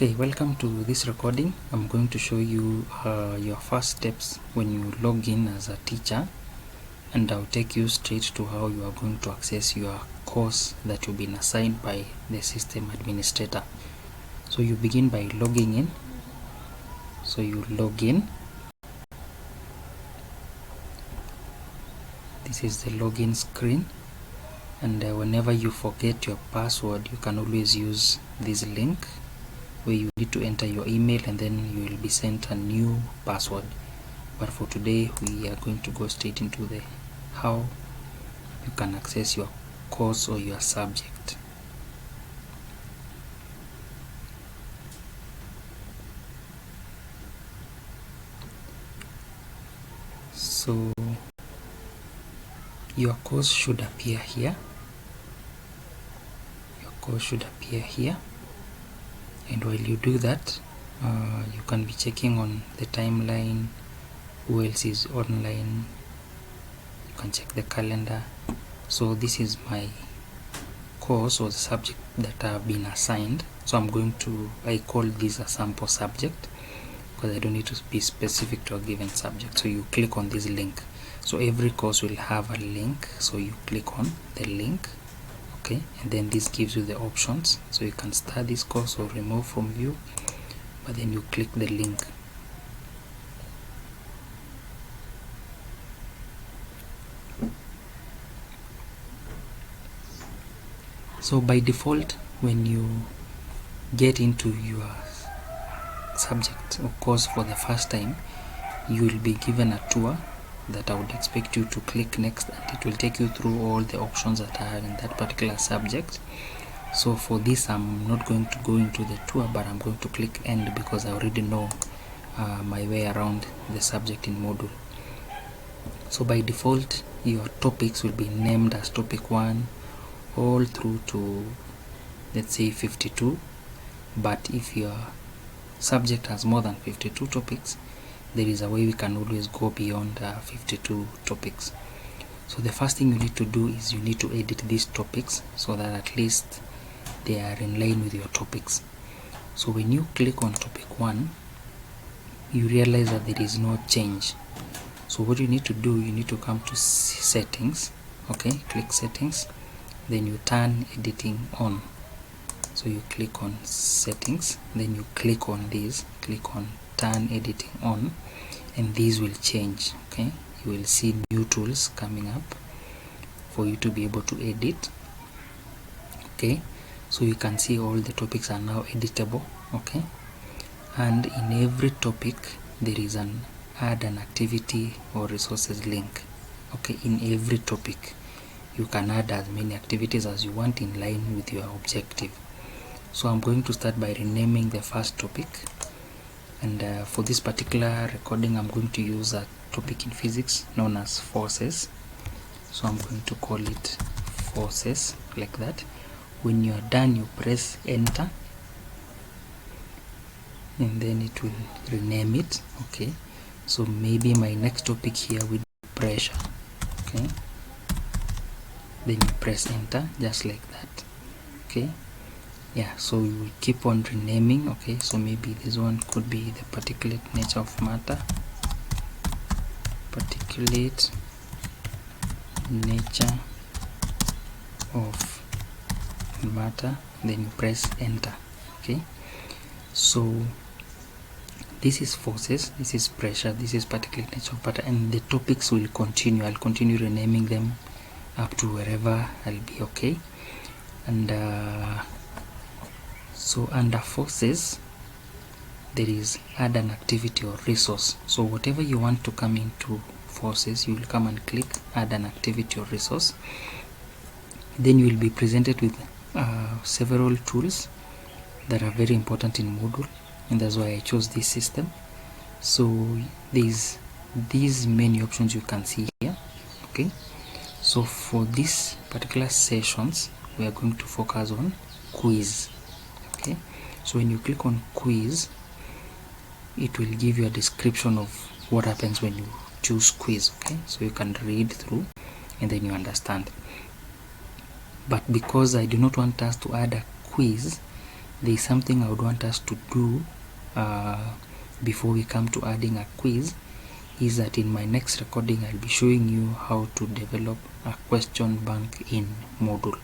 Okay, welcome to this recording. I'm going to show you your first steps when you log in as a teacher, and I'll take you straight to how you are going to access your course that you've been assigned by the system administrator. So you begin by logging in. So you log in. This is the login screen, and whenever you forget your password, you can always use this link where you need to enter your email, and then you will be sent a new password. But for today, we are going to go straight into the how you can access your course or your subject. So your course should appear here. Your course should appear here, and while you do that, you can be checking on the timeline, who else is online. You can check the calendar. So this is my course or the subject that I've been assigned. So I call this a sample subject because I don't need to be specific to a given subject. So you click on this link. So every course will have a link, so you click on the link, okay, and then this gives you the options. So you can start this course or remove from view, but then you click the link. So by default, when you get into your subject or course for the first time, you will be given a tour that I would expect you to click next, and it will take you through all the options that are in that particular subject. So for this, I'm not going to go into the tour, but I'm going to click end because I already know my way around the subject in Moodle. So by default, your topics will be named as topic 1 all through to, let's say, 52. But if your subject has more than 52 topics, there is a way we can always go beyond 52 topics. So the first thing you need to do is you need to edit these topics so that at least they are in line with your topics. So when you click on topic 1, you realize that there is no change. So what you need to do, you need to come to settings, okay, click settings, then you turn editing on. So you click on settings, then you click on this, click on turn editing on, and these will change. Okay, you will see new tools coming up for you to be able to edit. Okay, so you can see all the topics are now editable. Okay, and in every topic there is an add an activity or resources link. Okay, in every topic you can add as many activities as you want in line with your objective. So I'm going to start by renaming the first topic, and for this particular recording I'm going to use a topic in physics known as forces. So I'm going to call it forces, like that. When you are done, you press enter, and then it will rename it. Okay, so maybe my next topic here will be pressure. Okay, then you press enter, just like that. Okay, yeah, so you will keep on renaming. Okay, so maybe this one could be the particulate nature of matter, particulate nature of matter, then you press enter. Okay, so this is forces, this is pressure, this is particulate nature of matter, and the topics will continue. I'll continue renaming them up to wherever I'll be. Okay, and so under forces there is add an activity or resource. So whatever you want to come into forces, you will come and click add an activity or resource. Then you will be presented with several tools that are very important in Moodle, and that's why I chose this system. So these many options you can see here. Okay, so for this particular sessions we are going to focus on quiz. Okay, so when you click on quiz, it will give you a description of what happens when you choose quiz. Okay, so you can read through and then you understand. But because I do not want us to add a quiz, there is something I would want us to do before we come to adding a quiz, is that in my next recording I'll be showing you how to develop a question bank in Moodle.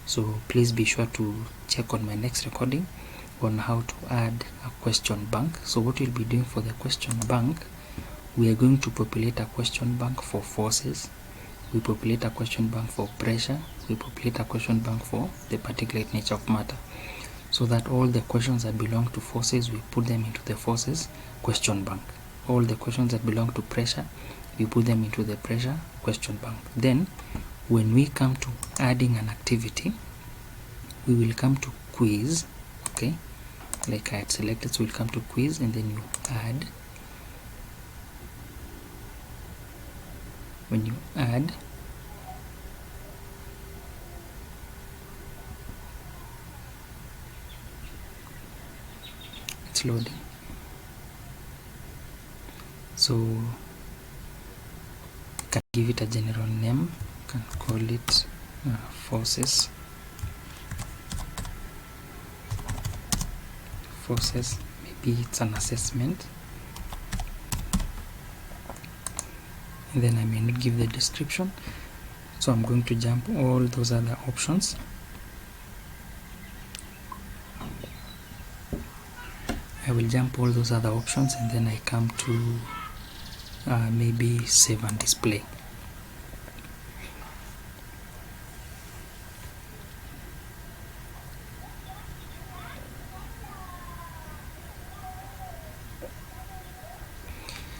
So please be sure to check on my next recording on how to add a question bank. So what we'll be doing for the question bank, we are going to populate a question bank for forces, we populate a question bank for pressure, we populate a question bank for the particulate nature of matter, so that all the questions that belong to forces, we put them into the forces question bank. All the questions that belong to pressure, we put them into the pressure question bank. Then when we come to adding an activity, we will come to quiz, okay, like I had selected, so we'll come to quiz, and then you add. When you add, it's loading. So you can give it a general name, you can call it forces, maybe it's an assessment, and then I may not give the description, so I'm going to jump all those other options. I will jump all those other options, and then I come to maybe save and display.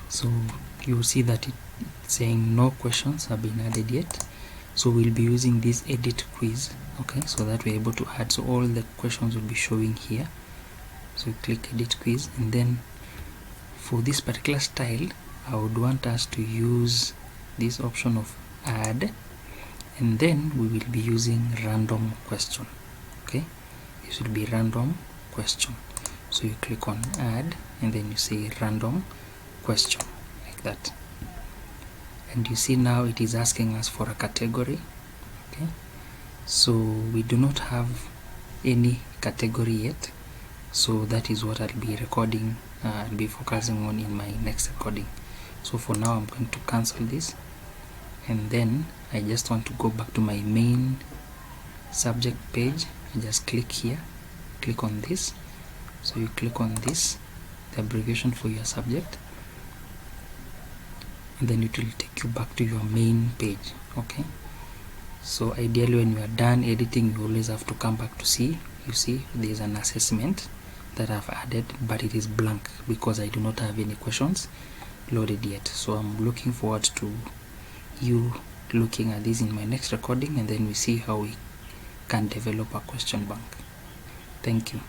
So you'll see that it's saying no questions have been added yet. So we'll be using this edit quiz, okay, so that we're able to add. So all the questions will be showing here. So click edit quiz, and then for this particular style I would want us to use this option of add, and then we will be using random question, okay, this will be random question. So you click on add, and then you say random question, like that, and you see now it is asking us for a category, okay, so we do not have any category yet, so that is what I'll be recording and be focusing on in my next recording. So for now I'm going to cancel this, and then I just want to go back to my main subject page. I just click here, click on this, so you click on this, the abbreviation for your subject, and then it will take you back to your main page, okay. So ideally when you are done editing, you always have to come back to see, you see there's an assessment that I've added, but it is blank because I do not have any questions loaded yet. So I'm looking forward to you looking at this in my next recording, and then we see how we can develop a question bank. Thank you.